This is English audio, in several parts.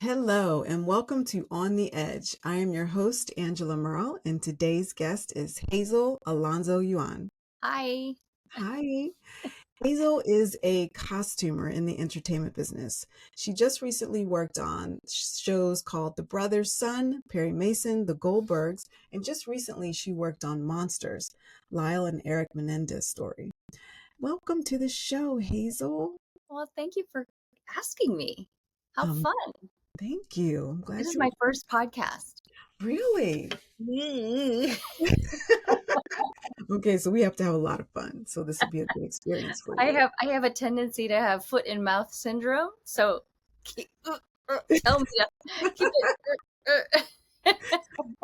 Hello and welcome to On the Edge. I am your host, Angela Merle, and today's guest is Hazel Alonzo-Yuan. Hi. Hi. Hazel is a costumer in the entertainment business. She just recently worked on shows called The Brothers' Son, Perry Mason, The Goldbergs, and just recently she worked on Monsters, Lyle and Eric Menendez story. Welcome to the show, Hazel. Well, thank you for asking me. How Um, fun. Thank you. I'm This glad is you my first podcast. really. I Okay, so we have to have a lot of fun. So this will be a good experience for you. have a tendency to have foot and mouth syndrome. So tell me to keep it.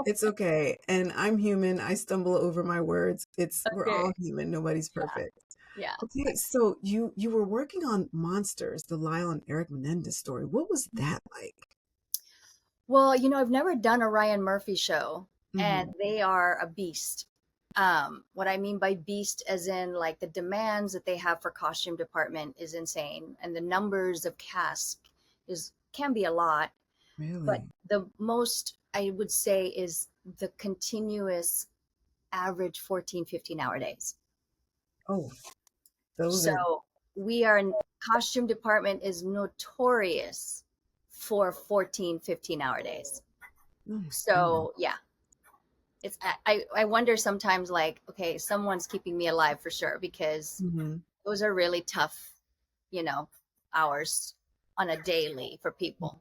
It's okay. And I'm human. I stumble over my words. We're Okay. all human. Nobody's perfect. Yeah. Okay, so you were working on Monsters, the Lyle and Eric Menendez story. What was that like? Well, I've never done a Ryan Murphy show, and Hmm. they are a beast. What I mean by beast, as in like the demands that they have for costume department is insane, and the numbers of cast can be a lot. But Really? the most I would say is the continuous average 14, 15-hour days. Oh, those are So we are costume department is notorious for 14, 15-hour days. nice. So yeah, I wonder sometimes, like, okay, someone's keeping me alive for sure, because Mm-hmm. those are really tough, you know, hours on a daily for people.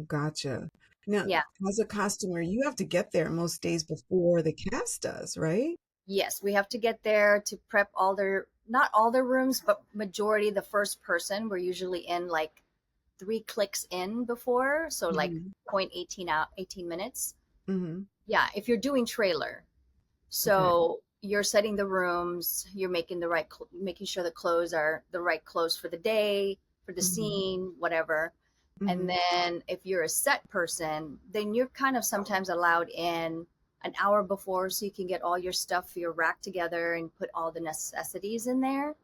Gotcha. Now, Yeah. as a costumer, you have to get there most days before the cast does, right? Yes, we have to get there to prep all their, not all their rooms, but majority the first person. We're usually in like 3 clicks in before, so like Mm-hmm. point 18 out 18 minutes. Mm-hmm. Yeah, if you're doing trailer. Okay. So you're setting the rooms, you're making making sure the clothes are the right clothes for the day, for the Mm-hmm. scene, whatever. And Mm-hmm. then if you're a set person, then you're kind of sometimes allowed in an hour before, so you can get all your stuff for your rack together and put all the necessities in there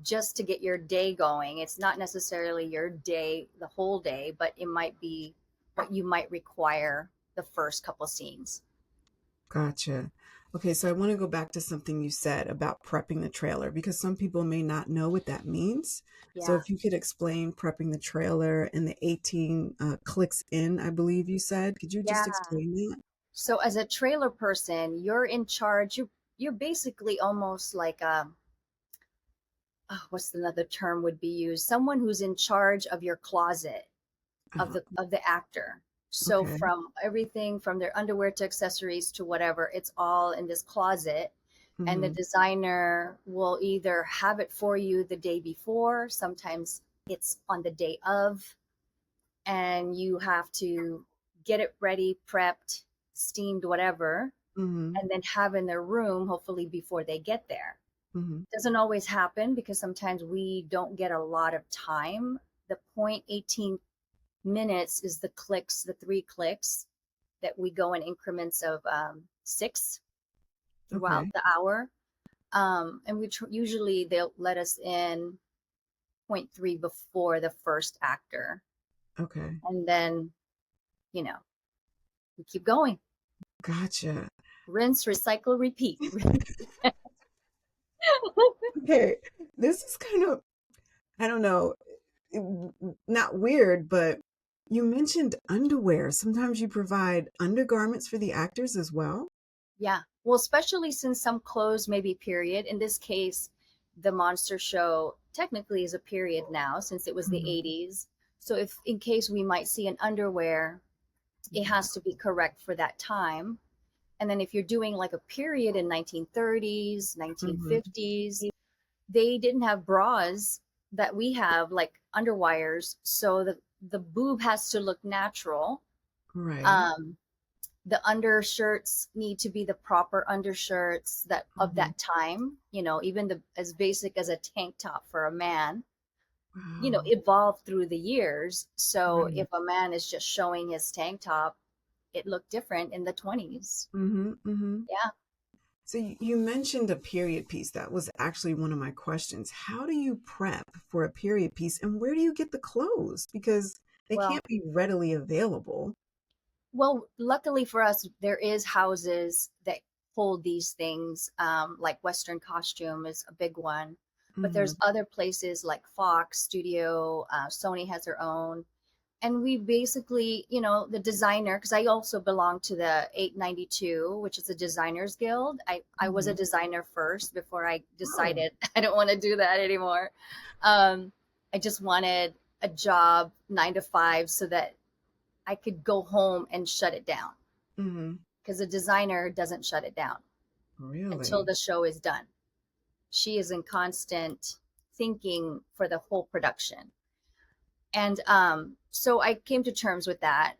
just to get your day going. It's not necessarily your day, the whole day, but it might be what you might require the first couple scenes. Gotcha. Okay, so I want to go back to something you said about prepping the trailer because some people may not know what that means. So Yeah. if you could explain prepping the trailer and the 18 clicks in, I believe you said, could you just Yeah. explain that? So as a trailer person, you're in charge. You're basically almost like what's another term would be used? Someone who's in charge of your closet Uh, of the actor. So okay. from everything from their underwear to accessories to whatever, it's all in this closet. And the Mm-hmm. designer will either have it for you the day before, sometimes it's on the day of, and you have to get it ready, prepped, steamed, whatever, Mm-hmm. and then have in their room hopefully before they get there. Mm-hmm. Doesn't always happen because sometimes we don't get a lot of time. The point 18 minutes is the clicks, the 3 clicks that we go in increments of 6 throughout Okay. the hour. And usually they'll let us in point 3 before the first actor. Okay. And then, you know, we keep going. Gotcha. Rinse, recycle, repeat. Okay. This is kind of, I don't know, not weird, but you mentioned underwear. Sometimes you provide undergarments for the actors as well. Yeah. Well, especially since some clothes may be period. In this case, the monster show technically is a period now since it was the Mhm. 80s. So if in case we might see an underwear, it has to be correct for that time. And then if you're doing like a period in 1930s, Mhm. 1950s, they didn't have bras that we have, like underwires, so the boob has to look natural. Right. um the undershirts need to be the proper undershirts that of Mhm. that time, even the as basic as a tank top for a man, Wow. evolved through the years. So Right. if a man is just showing his tank top, it looked different in the 20s. Mhm. Mhm. Yeah. So you mentioned a period piece. That was actually one of my questions. How do you prep for a period piece, and where do you get the clothes? Because They Well, can't be readily available. well, luckily for us, there is houses that hold these things. Like Western Costume is a big one, but Mm-hmm. there's other places like Fox Studio. Sony has their own, and we basically, the designer, because I also belong to the 892, which is the Designers Guild. I was a Mm-hmm. designer first before I Oh. decided I don't want to do that anymore. Um, I just wanted a job 9 to 5 so that I could go home and shut it down, Mm-hmm. because a designer doesn't shut it down until Really? the show is done. She is in constant thinking for the whole production. And so I came to terms with that.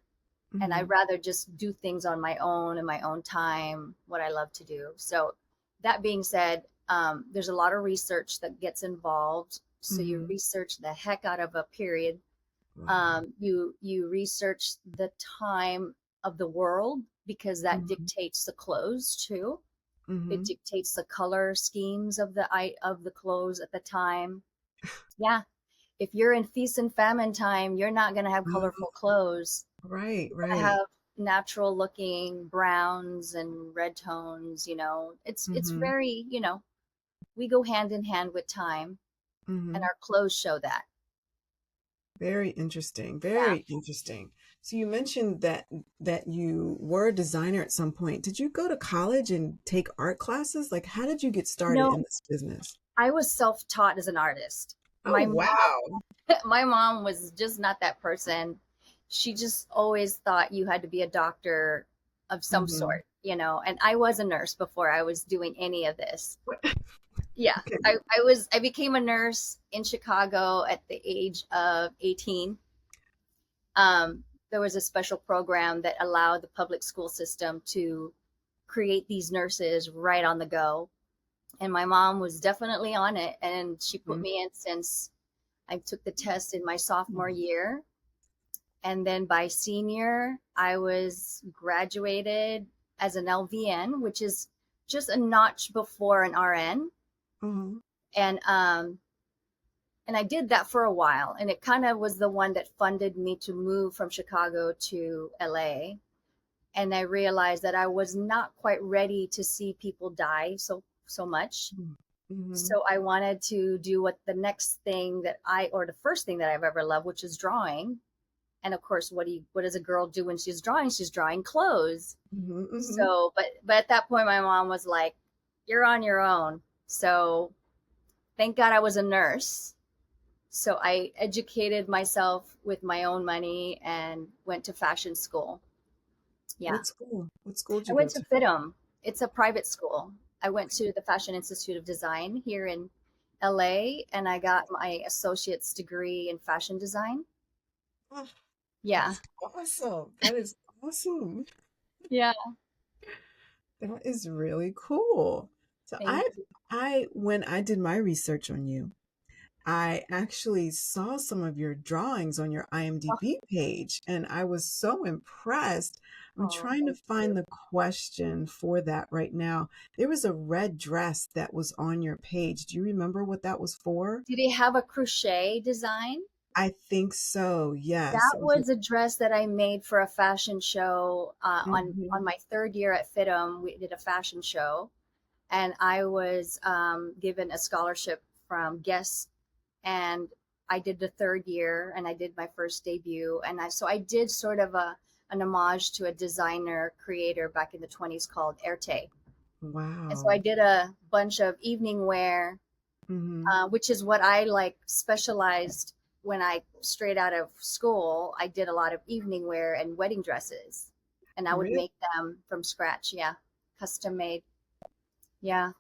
And Mm-hmm. I'd rather just do things on my own in my own time, what I love to do. So, that being said, there's a lot of research that gets involved. So, you Mm-hmm. research the heck out of a period. Wow. You research the time of the world, because that Mm-hmm. dictates the clothes too. It Mm-hmm. dictates the color schemes of the clothes at the time. Yeah, if you're in feast and famine time, you're not going to have Oh, colorful clothes. right, You're going to right. have natural looking browns and red tones. It's Mm-hmm. very, we go hand in hand with time, and Mm-hmm. our clothes show that. Very interesting. Yeah. Very interesting. So you mentioned that you were a designer at some point. Did you go to college and take art classes? Like, how did you get started No, in this business? I was self-taught as an artist. Oh, My mom wow. my mom was just not that person. She just always thought you had to be a doctor of some Mm-hmm. sort. And I was a nurse before I was doing any of this. Yeah, Okay. I became a nurse in Chicago at the age of 18. There was a special program that allowed the public school system to create these nurses right on the go. And my mom was definitely on it. And she put me in since I took the test in my sophomore Mm-hmm. year. And then by senior, I was graduated as an LVN, which is just a notch before an RN. Mm-hmm. And I did that for a while, and it kind of was the one that funded me to move from Chicago to LA. And I realized that I was not quite ready to see people die so much. Mm-hmm. So I wanted to do what the next thing that or the first thing that I've ever loved, which is drawing. And of course, what does a girl do when she's drawing? She's drawing clothes. Mm-hmm. Mm-hmm. So, but at that point, my mom was like, "You're on your own." So thank God I was a nurse. So I educated myself with my own money and went to fashion school. Yeah. What school? What school did I you go went to to? FITM. It's a private school. I went to the Fashion Institute of Design here in LA, and I got my associate's degree in fashion design. Oh, Yeah. that's awesome. That is awesome. Yeah. That is really cool. So Thank I you. I when I did my research on you, I actually saw some of your drawings on your Oh, IMDb page and I was so impressed. I'm oh, trying to thank you. find the question for that right now. There was a red dress that was on your page. Do you remember what that was for? Did it have a crochet design? I think so. Yes. That It was a was a dress that I made for a fashion show on Mhm. my third year at FITM. We did a fashion show, and I was given a scholarship from Guest, and I did the third year, and I did my first debut, and I did sort of an homage to a designer creator back in the 20s called Erte. And so I Wow. did a bunch of evening wear, Hmm. which is what I like specialized when I straight out of school. I did a lot of evening wear and wedding dresses, and I would Really? make them from scratch. Yeah, custom made. Yeah,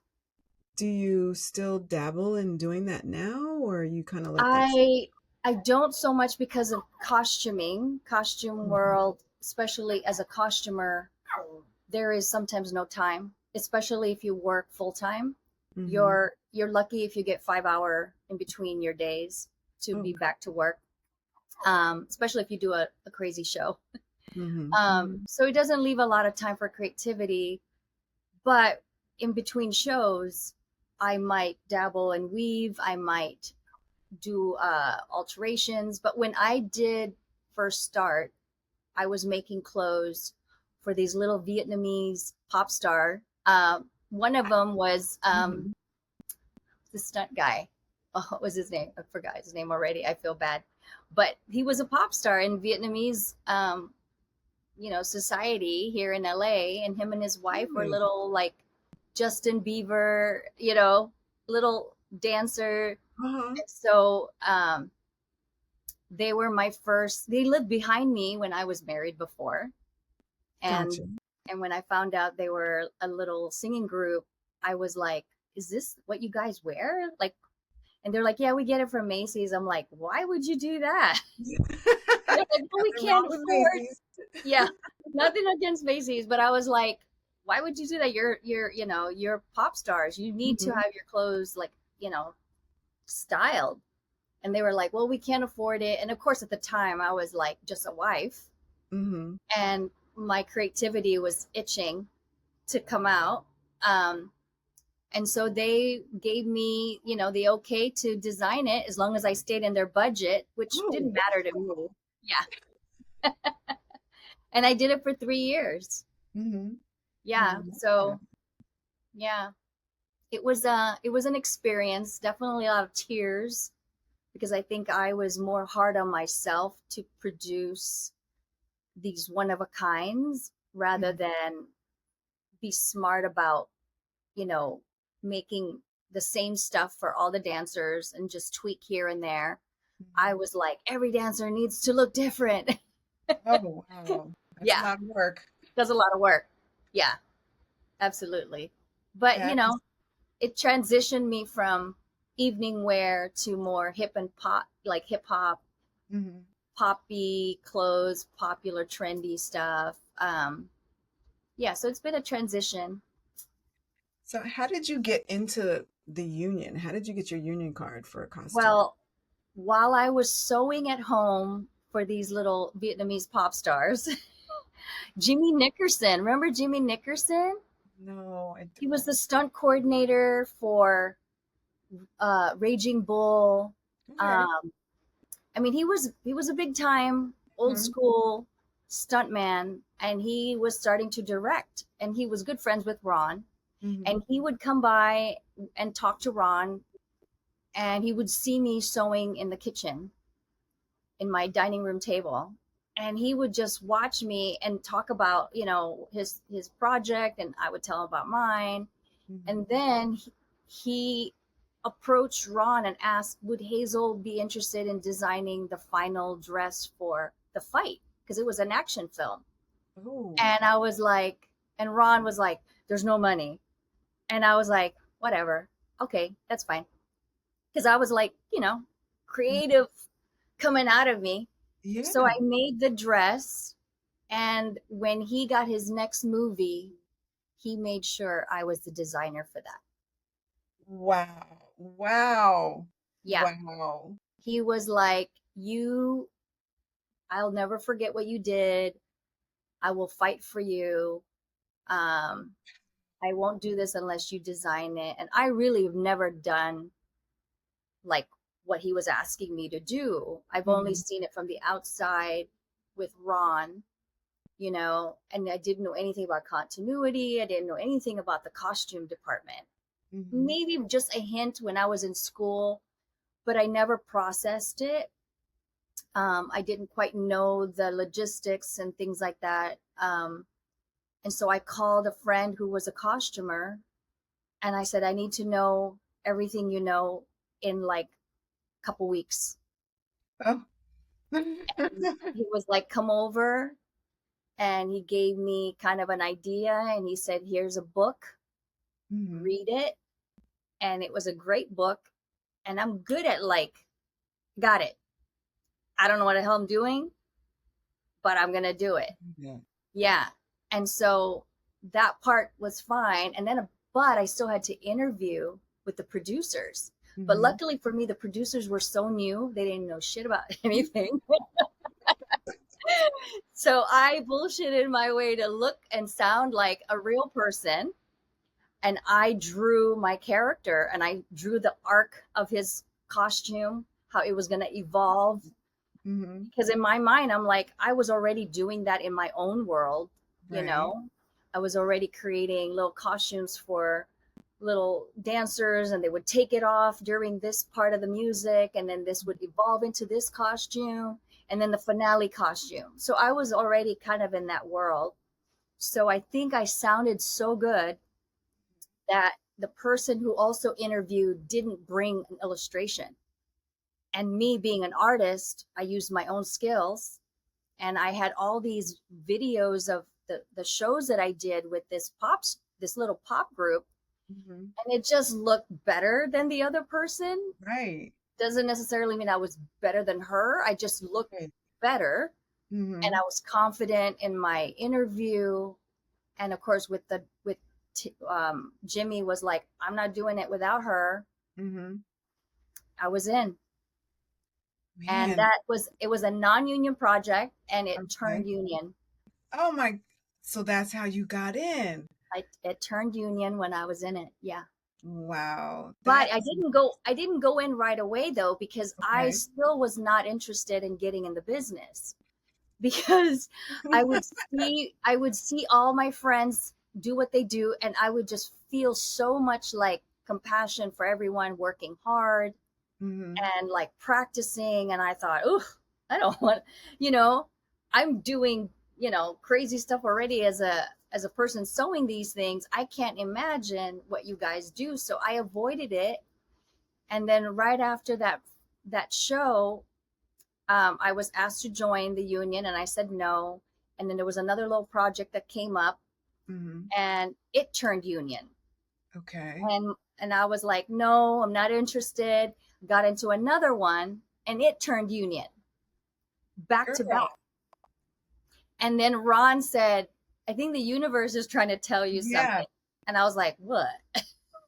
Do you still dabble in doing that now, or you kind of let that? I I don't so much because of costuming, costume Mhm. world, especially as a costumer. There is sometimes no time, especially if you work full time. Mhm. You're lucky if you get 5 hour in between your days to Oh. be back to work. Especially if you do a crazy show. Mhm. Mhm. So it doesn't leave a lot of time for creativity. But in between shows, I might dabble and weave. I might do alterations. But when I did first start, I was making clothes for these little Vietnamese pop star. One of them was Mhm. the stunt guy. Oh, what was his name? I forgot his name already. I feel bad. But he was a pop star in Vietnamese, society here in LA. And him and his wife were Really? little like Justin Bieber, little dancer. Uh-huh. So they were my first. They lived behind me when I was married before, and Gotcha. when I found out they were a little singing group, I was like, "Is this what you guys wear?" Like, and they're like, "Yeah, we get it from Macy's." I'm like, "Why would you do that?" They're like, "Well, we Nothing can't wrong with afford." Macy's. Yeah, nothing against Macy's, but I was like, "Why would you do that? You're pop stars. You need to Mhm. have your clothes like styled." And they were like, "Well, we can't afford it." And of course, at the time, I was like just a wife, Mhm. and my creativity was itching to come out. Um, and so they gave me, the okay to design it as long as I stayed in their budget, which Oh, didn't matter to me. wow. Yeah. And I did it for 3 years. Mhm. I Yeah. love that. So yeah, it was an experience, definitely a lot of tears because I think I was more hard on myself to produce these one of a kinds rather Mhm. than be smart about, you know, making the same stuff for all the dancers and just tweak here and there. I Mhm. was like, every dancer needs to look different. Oh, wow. That's a Yeah, lot of work. does a lot of work. Yeah, absolutely. But, That is it transitioned me from evening wear to more hip and pop, like hip hop, mhm. poppy clothes, popular trendy stuff. Yeah, so it's been a transition. So how did you get into the union? How did you get your union card for a costume? Well, while I was sewing at home for these little Vietnamese pop stars, Jimmy Nickerson, remember Jimmy Nickerson? No, I He was the don't. stunt coordinator for Raging Bull. Okay. Um, I mean, he was a big time old Mhm. school stunt man, and he was starting to direct, and he was good friends with Ron, Mhm. and he would come by and talk to Ron, and he would see me sewing in the kitchen in my dining room table, and he would just watch me and talk about his project, and I would tell him about mine. Mhm. And then he approached Ron and asked, would Hazel be interested in designing the final dress for the fight, because it was an action film. Oh. And I was like, and Ron was like, there's no money. And I was like, whatever, okay, that's fine, because I was like, Mhm. creative coming out of me. So Yeah. I made the dress, and when he got his next movie, he made sure I was the designer for that. Wow. Wow. Yeah. Wow. He was like, I'll never forget what you did. I will fight for you. Um, I won't do this unless you design it. And I really have never done like what he was asking me to do. I've only Mhm. seen it from the outside with Ron, and I didn't know anything about continuity. I didn't know anything about the costume department. Mhm. Maybe just a hint when I was in school, but I never processed it. I didn't quite know the logistics and things like that. And so I called a friend who was a costumer, and I said, I need to know everything you know in like a couple weeks. Oh. And he was like, come over. And he gave me kind of an idea, and he said, here's a book, Mhm. read it. And it was a great book. And I'm good at like, got it. I don't know what the hell I'm doing, but I'm going to do it. Yeah. Yeah. And so that part was fine. And then, but I still had to interview with the producers. But Mhm. luckily for me, the producers were so new, they didn't know shit about anything. So I bullshitted my way to look and sound like a real person. And I drew my character, and I drew the arc of his costume, how it was going to evolve. Mhm. Because in my mind, I'm like, I was already doing that in my own world, you Right. know. I was already creating little costumes for little dancers, and they would take it off during this part of the music, and then this would evolve into this costume, and then the finale costume. So I was already kind of in that world. So I think I sounded so good that the person who also interviewed didn't bring an illustration. And me being an artist, I used my own skills, and I had all these videos of the shows that I did with this little pop group, Mhm. and it just looked better than the other person. Right. Doesn't necessarily mean I was better than her. I just looked Right. better, and I Mhm. was confident in my interview. And of course, with Jimmy was like, I'm not doing it without her. Mhm. I was in, and Man, it was a non-union project, and it turned okay. union. Oh my, so that's how you got in. It turned union when I was in it. Yeah. Wow. But That is I didn't go in right away though, because I okay. still was not interested in getting in the business. Because I would see all my friends do what they do, and I would just feel so much like compassion for everyone working hard Mhm. and like practicing, and I thought, "Ooh, I don't want, you know, I'm doing, crazy stuff already as a person sewing these things. I can't imagine what you guys do." So I avoided it. And then right after that show, I was asked to join the union, and I said no. And then there was another little project that came up, Mhm. and it turned union. Okay. And I was like, no, I'm not interested. Got into another one, and it turned union back to back. Girl. And then Ron said, I think the universe is trying to tell you Yeah. something. And I was like, what?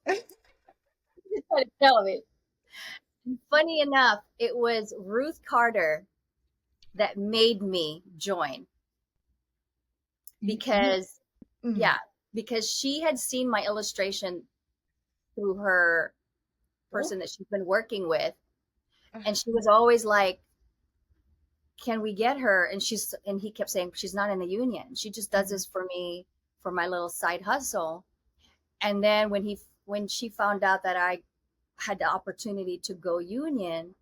You're trying to tell me. Funny enough, it was Ruth Carter that made me join, You because mm. yeah, because she had seen my illustration through her Oh. person that she's been working with, uh, and she was always like, can we get her? And he kept saying, she's not in the union, she just does mhm. this for me, for my little side hustle. And then when she found out that I had the opportunity to go union,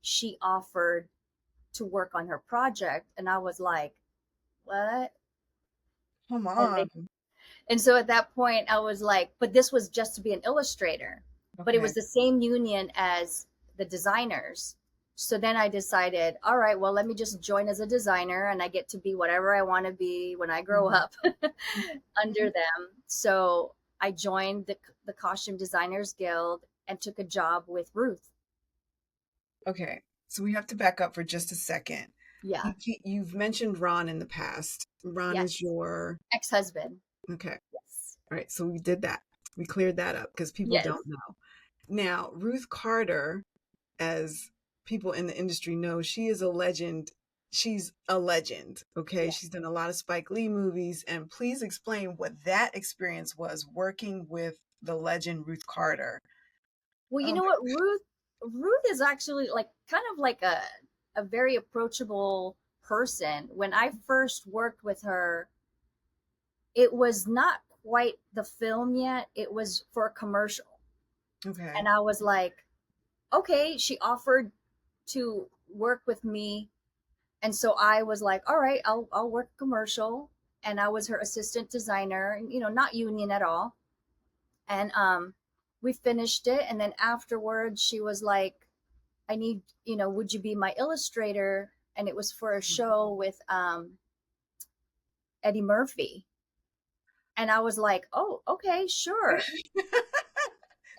she offered to work on her project, and I was like, what? Come And on. so at that point, I was like, but this was just to be an illustrator, but it was Okay. the same union as the designers. So then I decided, all right, well, let me just join as a designer, and I get to be whatever I want to be when I grow Mhm. up under Mhm. them. So I joined the Costume Designers Guild and took a job with Ruth. Okay. So we have to back up for just a second. Yeah. You've mentioned Ron in the past. Ron is Yes. your Ex husband. okay. Yes. All right. So we did that. We cleared that up because people Yes. don't know. Now, Ruth Carter, as people in the industry know, she is a legend. She's a legend. Okay. Yeah. She's done a lot of Spike Lee movies. And please explain what that experience was working with the legend Ruth Carter. Well, you Oh know my, what, Ruth is actually like kind of like a very approachable person. When I first worked with her, it was not quite the film yet. It was for a commercial. okay. And I was like, okay, she offered to work with me. And so I was like, all right, I'll work commercial. And I was her assistant designer, not union at all. And we finished it, and then afterwards she was like, I need, would you be my illustrator? And it was for a show with Eddie Murphy. And I was like, oh, okay, sure.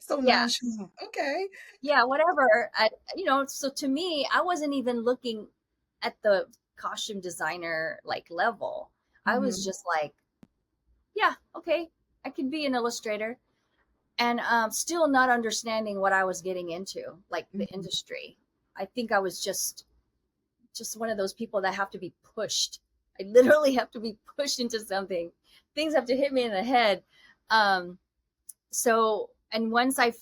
So Yeah, nonchalant. Okay. yeah, whatever. So to me, I wasn't even looking at the costume designer like level. I was Hmm. just like, yeah, okay, I could be an illustrator. And still not understanding what I was getting into, like the Hmm. industry. I think I was just one of those people that have to be pushed. I literally have to be pushed into something. Things have to hit me in the head. Um, and once I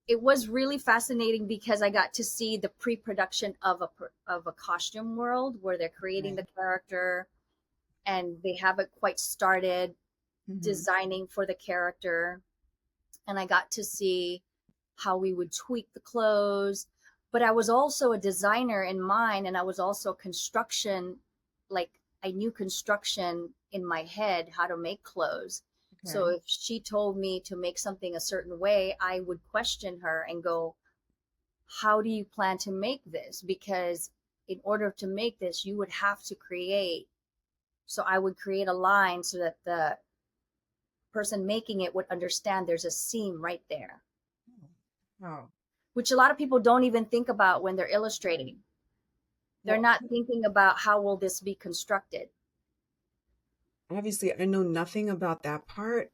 it was really fascinating because I got to see the pre-production of a costume world where they're creating Okay. the character and they haven't quite started Hmm. designing for the character, and I got to see how we would tweak the clothes. But I was also a designer in mine, and I was also construction, like I knew construction in my head, how to make clothes. So Okay. if she told me to make something a certain way, I would question her and go, how do you plan to make this? Because in order to make this, you would have to create. So I would create a line so that the person making it would understand there's a seam right there, Oh, which a lot of people don't even think about when they're right. illustrating. They're Well, not thinking about how will this be constructed. obviously, I know nothing about that part,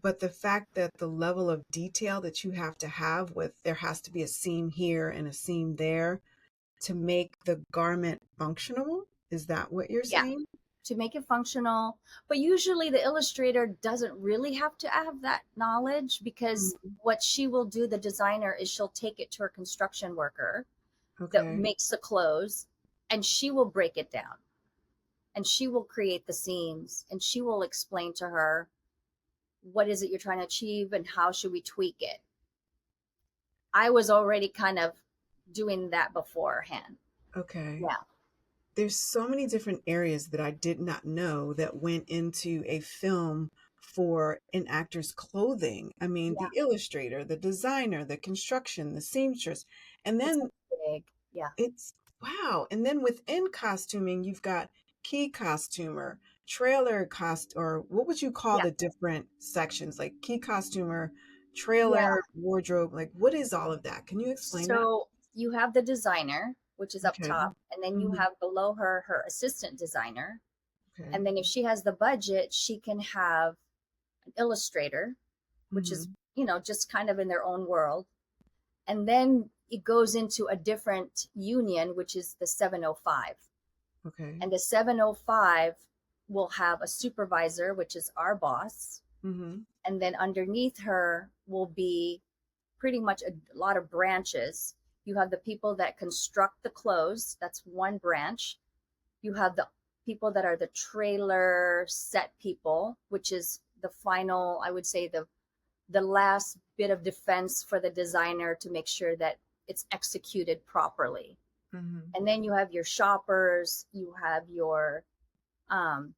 but the fact that the level of detail that you have to have with there has to be a seam here and a seam there to make the garment functional, is that what you're Yeah, saying? to make it functional. But usually the illustrator doesn't really have to have that knowledge because Mhm. what she will do, the designer, is she'll take it to her construction worker that Okay. makes the clothes, and she will break it down and she will create the seams and she will explain to her what is it you're trying to achieve and how should we tweak it. I was already kind of doing that beforehand. Okay. Yeah. There's so many different areas that I did not know that went into a film for an actor's clothing. I mean, Yeah. the illustrator, the designer, the construction, the seamstress, and It's then big. Yeah. it's wow. And then within costuming, you've got key costumer, trailer cost, or what would you call Yeah. the different sections? Like key costumer, Yeah. trailer, wardrobe. Like, what is all of that? Can you explain that? So you have the designer, which is up Okay. top, and then you Hmm. have below her her assistant designer. Okay. And then if she has the budget, she can have an illustrator, which is, Hmm. just kind of in their own world. And then it goes into a different union, which is the 705. Okay. And the 705 will have a supervisor, which is our boss. Hmm. And then underneath her will be pretty much a lot of branches. You have the people that construct the clothes, that's one branch. You have the people that are the trailer set people, which is the final, I would say, the last bit of defense for the designer to make sure that it's executed properly. Hmm. And then you have your shoppers, you have your um,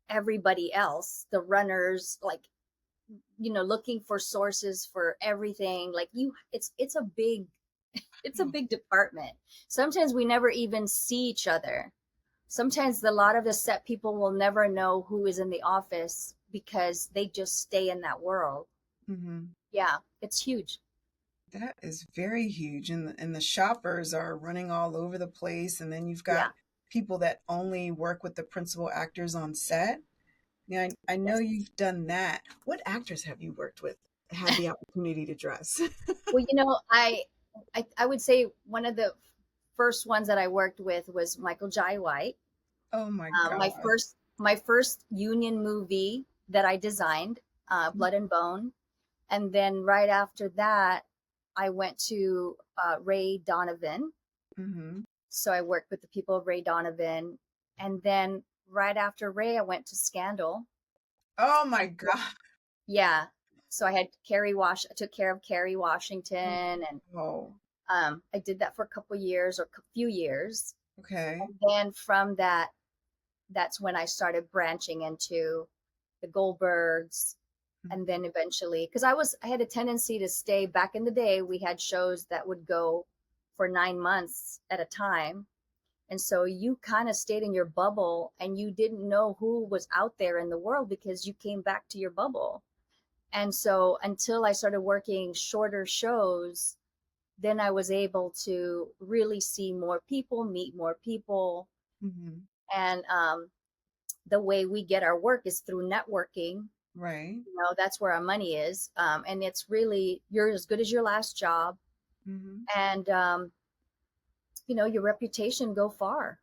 everybody else, the runners, like, looking for sources for everything. Like, it's a big, it's a Oh. big department. Sometimes we never even see each other. Sometimes a lot of the set people will never know who is in the office because they just stay in that world. Hmm. Yeah, it's huge. That is very huge. And the shoppers are running all over the place. And then you've Yeah. got people that only work with the principal actors on set. Yeah, I know Yes. you've done that. What actors have you worked with, had the opportunity to dress? Well, I would say one of the first ones that I worked with was Michael Jai White. Oh my My God. first union movie that I designed, Blood and Bone, and then right after that, I went to Ray Donovan. Mm-hmm. So I worked with the people of Ray Donovan, and then right after Ray, I went to Scandal. Oh my God. Yeah. So I took care of Kerry Washington, and Oh, I did that for a couple years or a few years. okay. And then from that, that's when I started branching into the Goldbergs. And then eventually, because I had a tendency to stay back in the day, we had shows that would go for 9 months at a time. And so you kind of stayed in your bubble and you didn't know who was out there in the world because you came back to your bubble. And so until I started working shorter shows, then I was able to really see more people, meet more people. Mm-hmm. And the way we get our work is through networking. Right. That's where our money is. And it's really, you're as good as your last job. Mm-hmm. And, your reputation go far.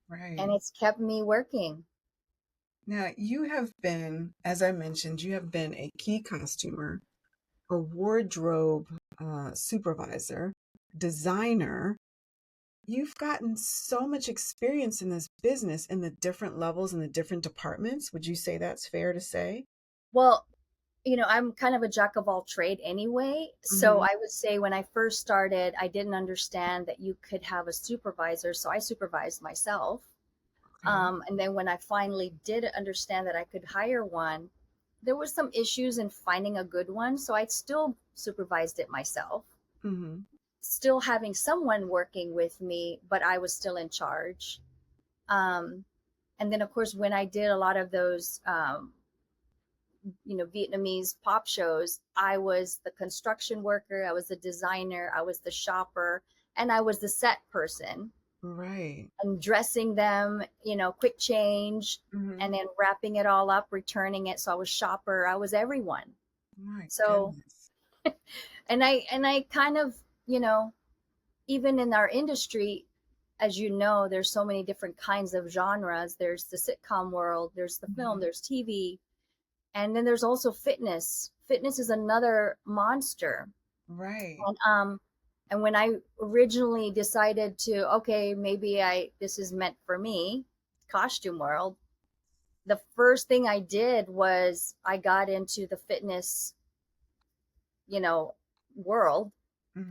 And Right. it's kept me working. Now, you have been, as I mentioned, you have been a key costumer a wardrobe supervisor, designer. You've gotten so much experience in this business in the different levels and the different departments. Would you say that's fair to say? Well, I'm kind of a jack of all trade anyway. So Hmm. I would say when I first started, I didn't understand that you could have a supervisor. So I supervised myself. Okay. And then when I finally did understand that I could hire one, there was some issues in finding a good one. So I still supervised it myself, Hmm. still having someone working with me, but I was still in charge. Um, and then, of course, when I did a lot of those, Vietnamese pop shows, I was the construction worker, I was the designer, I was the shopper, and I was the set person. Right. And dressing them, quick change, Hmm. and then wrapping it all up, returning it. So I was shopper, I was everyone. My So, goodness. and I kind of, you know, even in our industry, as you know, there's so many different kinds of genres. There's the sitcom world, there's the film, Hmm. there's TV, and then there's also fitness. Fitness is another monster. Right. And when I originally decided to, okay, maybe I this is meant for me, costume world, the first thing I did was I got into the fitness, you know, world,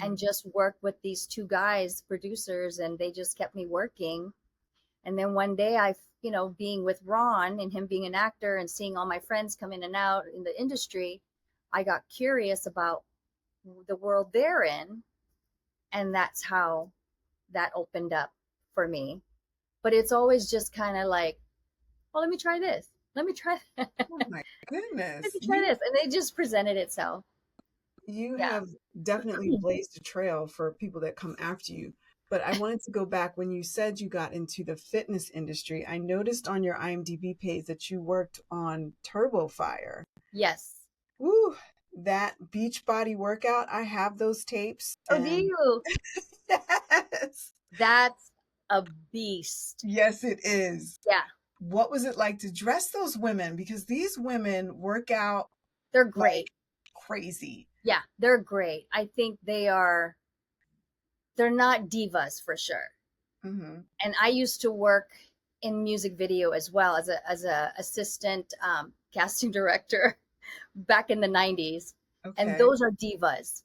and Hmm. just worked with these two guys, producers, and they just kept me working. And then one day being with Ron and him being an actor and seeing all my friends come in and out in the industry, I got curious about the world they're in, and that's how that opened up for me. But it's always just kind of like, well, let me try this. Let me try that. Oh my Let goodness. me try this. And it just presented itself. You Yeah. have definitely blazed a trail for people that come after you. But I wanted to go back when you said you got into the fitness industry. I noticed on your IMDb page that you worked on Turbo Fire. Yes. Woo, that beach body workout. I have those tapes Oh, do and you? yes. That's a beast. Yes, it is. Yeah. What was it like to dress those women? Because these women work out They're like great. crazy. Yeah. They're great. I think they're not divas for sure. Hmm. And I used to work in music video as well as a assistant casting director back in the 90s. And Okay. those are divas.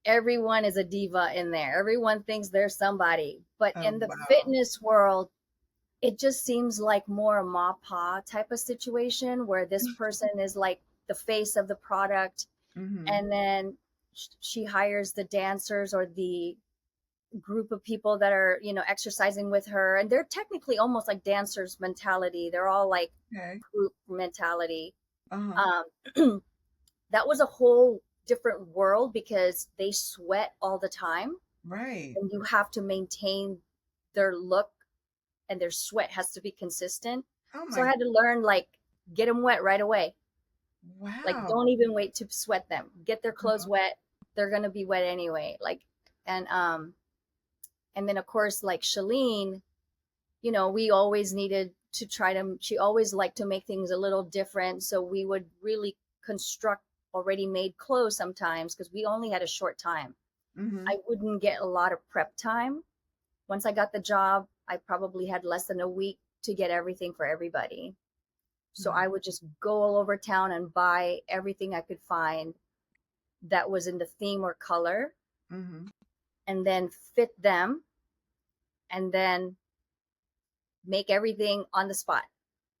Everyone is a diva in there. Everyone thinks they're somebody. But Oh, in the wow. fitness world, it just seems like more a ma pa type of situation where this person is like the face of the product, Hmm. and then she hires the dancers or the group of people that are exercising with her, and they're technically almost like dancers mentality. They're all like Okay. group mentality. Uh-huh. um that was a whole different world because they sweat all the time, Right. and you have to maintain their look, and their sweat has to be consistent. Oh So I my, had to learn, like, get them wet right away. Like, wow. don't even wait to sweat them. Get their clothes Uh-huh. wet. They're gonna be wet anyway. Like, and and then of course, like Shalene, we always needed to try to. She always liked to make things a little different, so we would really construct already made clothes sometimes because we only had a short time. Hmm. I wouldn't get a lot of prep time. Once I got the job, I probably had less than a week to get everything for everybody. So I would just go all over town and buy everything I could find that was in the theme or color, Hmm. and then fit them, and then make everything on the spot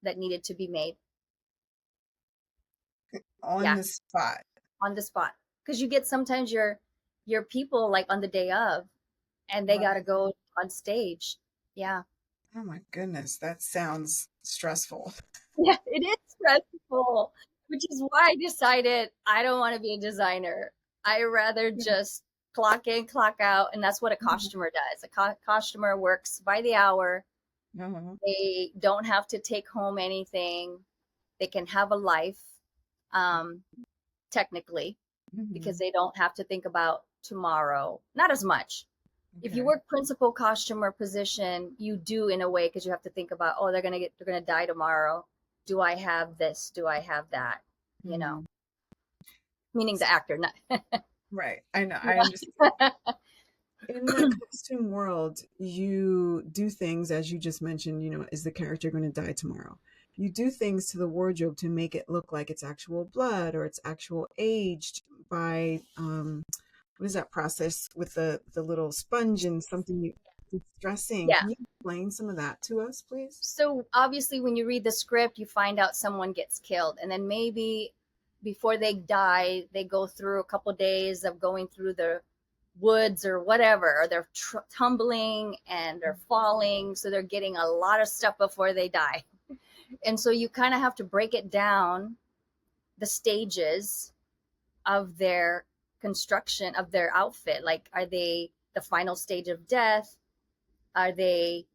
that needed to be made. On Yeah, the spot. on the spot. Because you get sometimes your people like on the day of, and they got to Right. go on stage. Yeah. Oh my goodness. That sounds stressful. Yeah, it is stressful, which is why I decided I don't want to be a designer. I rather Yeah. just clock in, clock out, and that's what a Mhm. costumer does. A costumer works by the hour. Uh-huh. They don't have to take home anything. They can have a life, um, technically, because Hmm. they don't have to think about tomorrow. Not as much. If you Okay. work principal costumer position, you do in a way because you have to think about, oh, they're gonna die tomorrow. Do I have this? Do I have that? You know. Hmm. meaning the actor, not. Right. I know. I understand. In the costume world, you do things, as you just mentioned, is the character going to die tomorrow? You do things to the wardrobe to make it look like it's actual blood or it's actual aged by, what is that process with the little sponge and something it's dressing? Yeah. Can you explain some of that to us, please? So obviously, when you read the script, you find out someone gets killed, and then maybe before they die, they go through a couple days of going through the woods or whatever, or they're tumbling and they're falling, so they're getting a lot of stuff before they die. And so you kind of have to break it down, the stages of their construction of their outfit. Like, are they the final stage of death? Are they,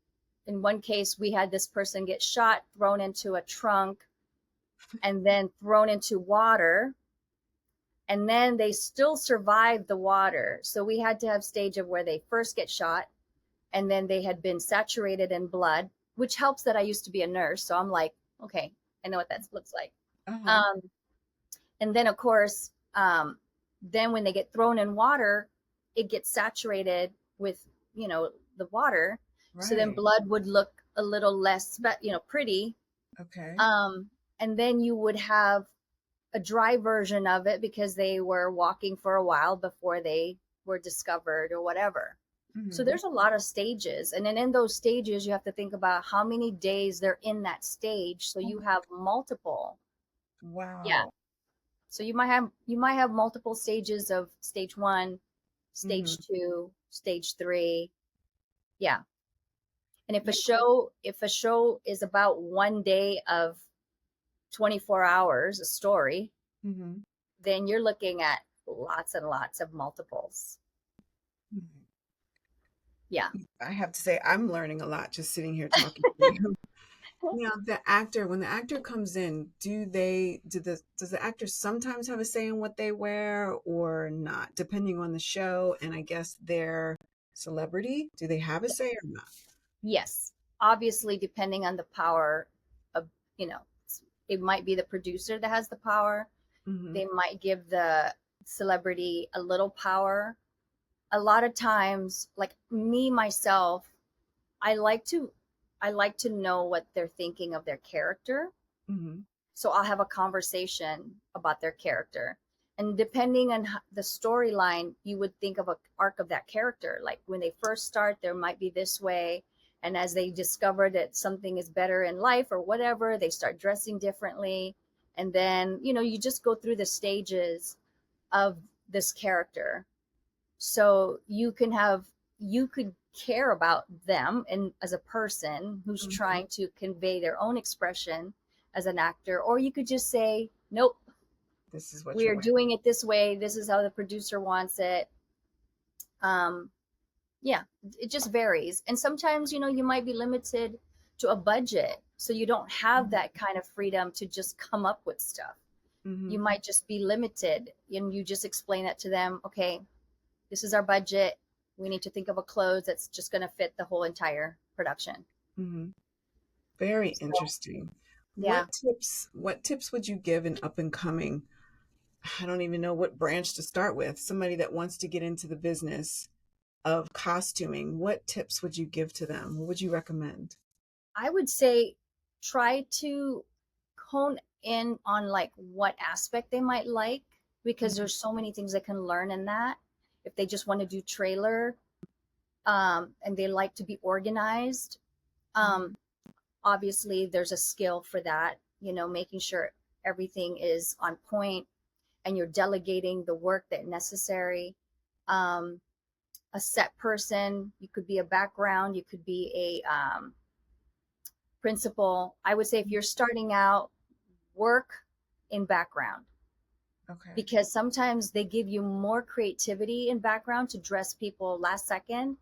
in one case, we had this person get shot, thrown into a trunk, and then thrown into water. And then they still survived the water. So we had to have stage of where they first get shot, and then they had been saturated in blood, which helps that I used to be a nurse. So I'm like, okay, I know what that looks like. Uh-huh. Um, and then, of course, then when they get thrown in water, it gets saturated with, the water. So then Right. blood would look a little less, pretty. Okay. Um, and then you would have a dry version of it because they were walking for a while before they were discovered or whatever. So Hmm. there's a lot of stages. And then in those stages, you have to think about how many days they're in that stage. So Oh you my, have multiple. Yeah. wow. So you might have multiple stages of stage 1, Hmm. stage 2, stage 3. Yeah. And if a Yeah. show is about 1 day of 24 hours, a story, Hmm. then you're looking at lots and lots of multiples. Yeah. I have to say, I'm learning a lot just sitting here talking to you. Now, when the actor comes in, does the actor sometimes have a say in what they wear or not, depending on the show and I guess their celebrity? Do they have a say or not? Yes. Obviously, depending on the power of, you know, it might be the producer that has the power. Hmm. They might give the celebrity a little power. A lot of times, like me myself, I like to I like to know what they're thinking of their character. Hmm. So I'll have a conversation about their character. And depending on the storyline, you would think of an arc of that character. Like when they first start, there might be this way. And as they discover that something is better in life or whatever, they start dressing differently. And then, you just go through the stages of this character. So you could care about them and as a person who's Hmm. trying to convey their own expression as an actor, or you could just say, nope, This is what we you're are wearing. doing it this way, this is how the producer wants it. um yeah, it just varies. And sometimes, you might be limited to a budget, so you don't have that kind of freedom to just come up with stuff. You Hmm. might just be limited, and you just explain that to them. Okay, this is our budget. We need to think of a clothes that's just going to fit the whole entire production. Hmm. Very So, interesting. yeah, What tips would you give an up and coming, I don't even know what branch to start with, somebody that wants to get into the business of costuming? What tips would you give to them? What would you recommend? I would say try to hone in on like what aspect they might like, because Mhm. there's so many things they can learn in that. If they just want to do trailer, and they like to be organized, Mhm. um, obviously there's a skill for that, making sure everything is on point and you're delegating the work that necessary. Um, a set person, you could be a background, you could be a principal. I would say if you're starting out, work in background, Okay. because sometimes they give you more creativity in background to dress people last second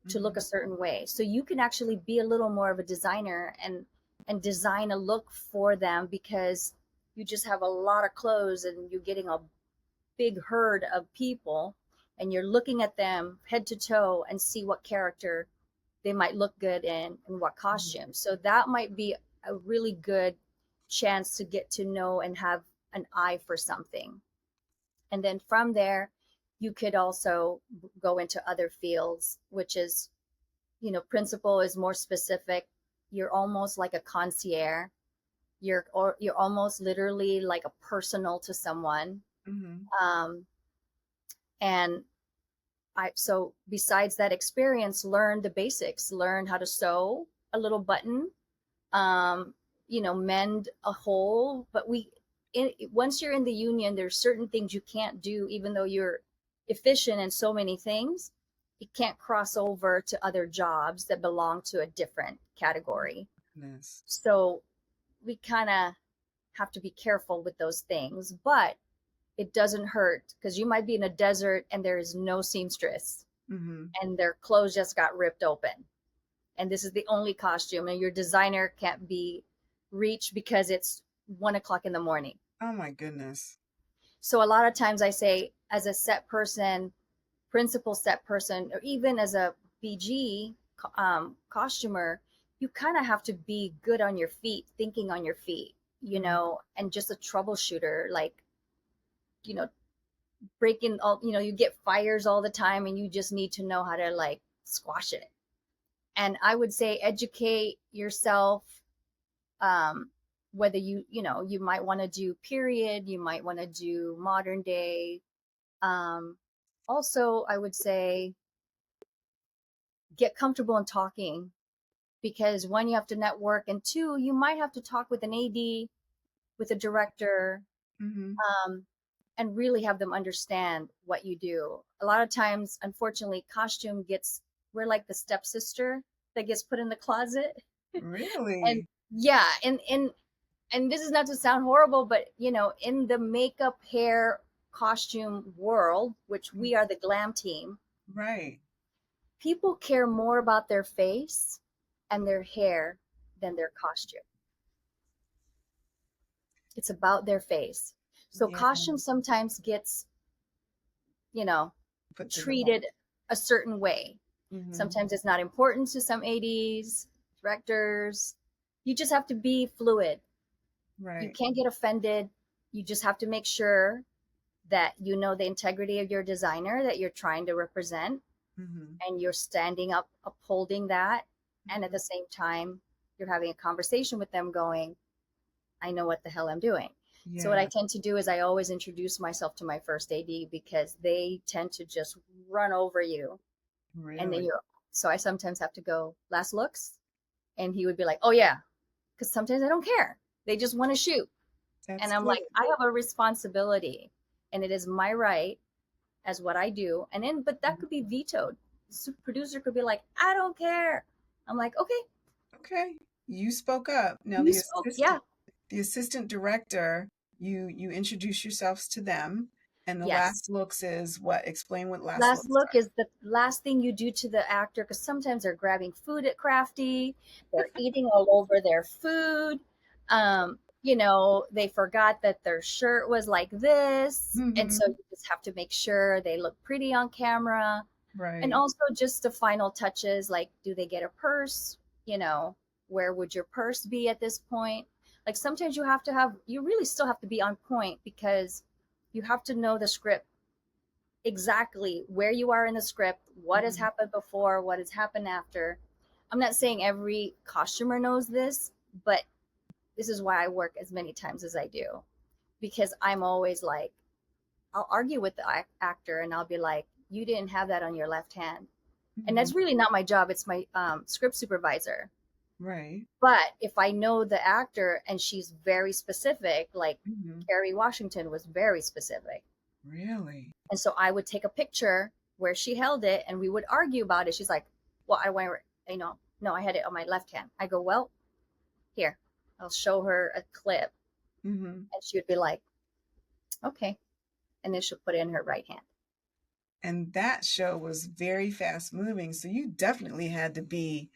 to look Mhm. a certain way. So you can actually be a little more of a designer and design a look for them, because you just have a lot of clothes and you're getting a big herd of people, and you're looking at them head to toe and see what character they might look good in and what Mhm. costume. So that might be a really good chance to get to know and have an eye for something. And then from there, you could also go into other fields, which is, principal is more specific. You're almost like a concierge. You're almost literally like a personal to someone. Mm-hmm. Um, and so besides that experience, learn the basics, learn how to sew a little button, um, mend a hole. But once you're in the union, there's certain things you can't do, even though you're efficient in so many things. It can't cross over to other jobs that belong to a different category. Goodness. So we kind of have to be careful with those things, but it doesn't hurt because you might be in a desert and there is no seamstress Mm-hmm. and their clothes just got ripped open. And this is the only costume, and your designer can't be reached because it's 1 o'clock in the morning. Oh my goodness. So a lot of times I say, as a set person, principal set person, or even as a BG costumer, you kind of have to be good on your feet, thinking on your feet, and just a troubleshooter, like, you know, breaking all, you get fires all the time and you just need to know how to like squash it. And I would say educate yourself, whether you might want to do period, you might want to do modern day. Also, I would say get comfortable in talking, because one, you have to network, and two, you might have to talk with an AD, with a director, Mm-hmm. um, and really have them understand what you do. A lot of times, unfortunately, we're like the stepsister that gets put in the closet. And Really? yeah, and this is not to sound horrible, but in the makeup, hair, costume world, which we are the glam team, Right. people care more about their face and their hair than their costume. It's about their face. So Yeah. costume sometimes gets, you know, Put to the back. treated a certain way. Mm-hmm. Sometimes it's not important to some ADs, directors. You just have to be fluid. You Right. can't get offended. You just have to make sure that you know the integrity of your designer that you're trying to represent, Mm-hmm. and you're standing up, upholding that. And at Mm-hmm. the same time, you're having a conversation with them going, I know what the hell I'm doing. So what I Yeah. tend to do is I always introduce myself to my first AD, because they tend to just run over you. And then Really. so I sometimes have to go, last looks. And he would be like, oh yeah. Because sometimes I don't care. They just want to shoot. That's And I'm good. like, I have a responsibility, and it is my right as what I do. And then, but that could be vetoed. The producer could be like, I don't care. I'm like, okay, Okay. You spoke up. Now you spoke. Yeah. the assistant director, you introduce yourselves to them, and the Yes. last looks is what? Explain what last Last looks look are. is the last thing you do to the actor, because sometimes they're grabbing food at Crafty, they're eating all over their food. They forgot that their shirt was like this. And so Mm-hmm. you just have to make sure they look pretty on camera. And Right. also just the final touches, like, do they get a purse? Where would your purse be at this point? Like sometimes you really still have to be on point, because you have to know the script, exactly where you are in the script, what has Mm-hmm. happened before, what has happened after. I'm not saying every costumer knows this, but this is why I work as many times as I do, because I'm always like, I'll argue with the actor and I'll be like, you didn't have that on your left hand. And Mm-hmm. that's really not my job. It's my script supervisor. Right. But if I know the actor and she's very specific, like Mm-hmm. Kerry Washington was very specific. Really? And so I would take a picture where she held it and we would argue about it. She's like, well, I went, no, I had it on my left hand. I go, well, here, I'll show her a clip. Mm-hmm. And she would be like, okay. And then she'll put it in her right hand. And that show was very fast moving, so you definitely had to be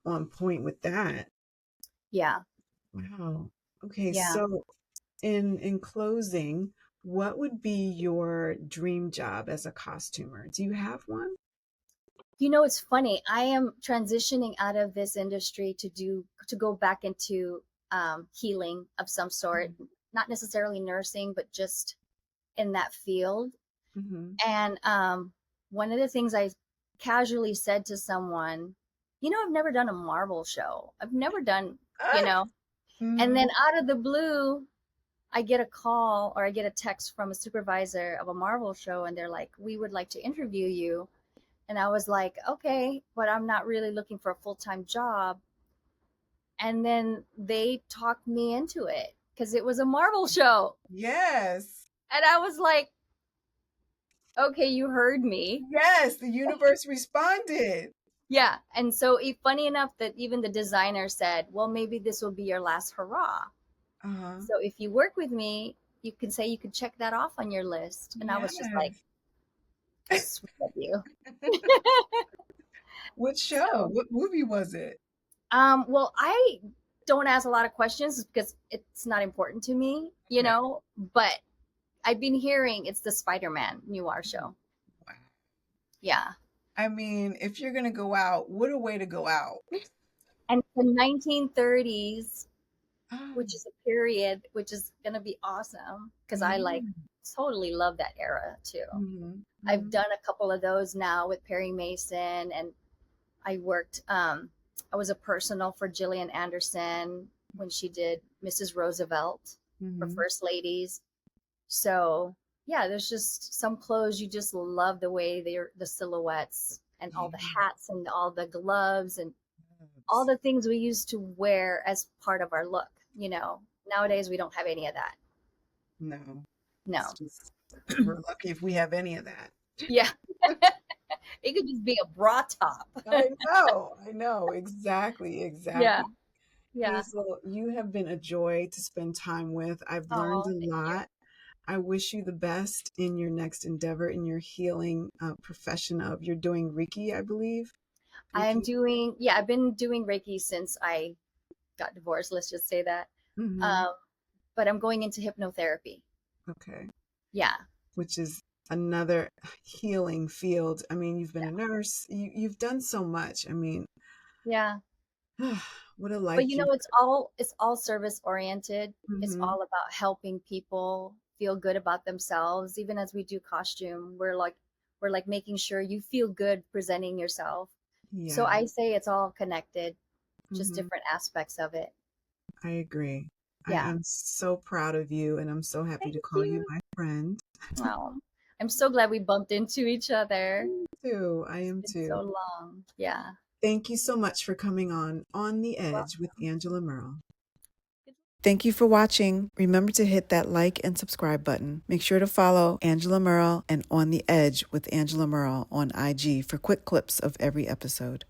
on point with that. Yeah. Wow. Okay, Yeah. so in closing, what would be your dream job as a costumer? Do you have one? It's funny. I am transitioning out of this industry to go back into healing of some sort, not necessarily nursing, but just in that field. Mm-hmm. And one of the things I casually said to someone, I've never done a Marvel show. I've never done, you Ah, know. And mm-hmm. then out of the blue, I get a call or I get a text from a supervisor of a Marvel show, and they're like, "We would like to interview you." And I was like, "Okay, but I'm not really looking for a full-time job." And then they talked me into it because it was a Marvel show. Yes. And I was like, "Okay, you heard me." Yes, the universe responded. Yeah. And so funny enough that even the designer said, "Well, maybe this will be your last hurrah. Uh-huh. So if you work with me, you can say you could check that off on your list." And I was just like, Yes. "Sweet of you." What show? So, What movie was it? well, I don't ask a lot of questions because it's not important to me, Okay. but I've been hearing it's the Spider-Man noir show. Wow. Yeah. I mean, if you're gonna go out, what a way to go out. And the 1930s, Oh, which is a period which is going to be awesome because I like yeah. totally love that era too. Mm-hmm. I've Mm-hmm. done a couple of those now with Perry Mason, and I worked I was a personal for Gillian Anderson when she did Mrs. Roosevelt for Mm-hmm. First Ladies. So, yeah, there's just some clothes you just love the way they're the silhouettes and all the hats and all the gloves and all Yes. the things we used to wear as part of our look. Nowadays we don't have any of that. No, it's No. just we're lucky if we have any of that. Yeah. It could just be a bra top. I know, exactly, Yeah. exactly. Yeah. Hazel, you have been a joy to spend time with. I've learned Oh, a thank you. lot. I wish you the best in your next endeavor in your healing profession of you're doing Reiki, I believe. Reiki. I've been doing Reiki since I got divorced, let's just say that. Hmm. Um, but I'm going into hypnotherapy. Okay. Yeah. Which is another healing field. I mean, you've been a nurse. You've done so much. I mean, Yeah. what a But life you've. it's all service oriented. It's Hmm. all about helping people feel good about themselves. Even as we do costume, we're like making sure you feel good presenting yourself. So Yeah. I say it's all connected, just Hmm. different aspects of it. I agree. I Yeah. am so proud of you, and I'm so happy Thank to call you you. my friend. Oh, I'm so glad we bumped into each other. Too. I It's am been too. so long. Yeah. Thank you so much for coming on the Well, Edge with Angela Merle. Thank you for watching. Remember to hit that like and subscribe button. Make sure to follow Angela Merle and On the Edge with Angela Merle on IG for quick clips of every episode.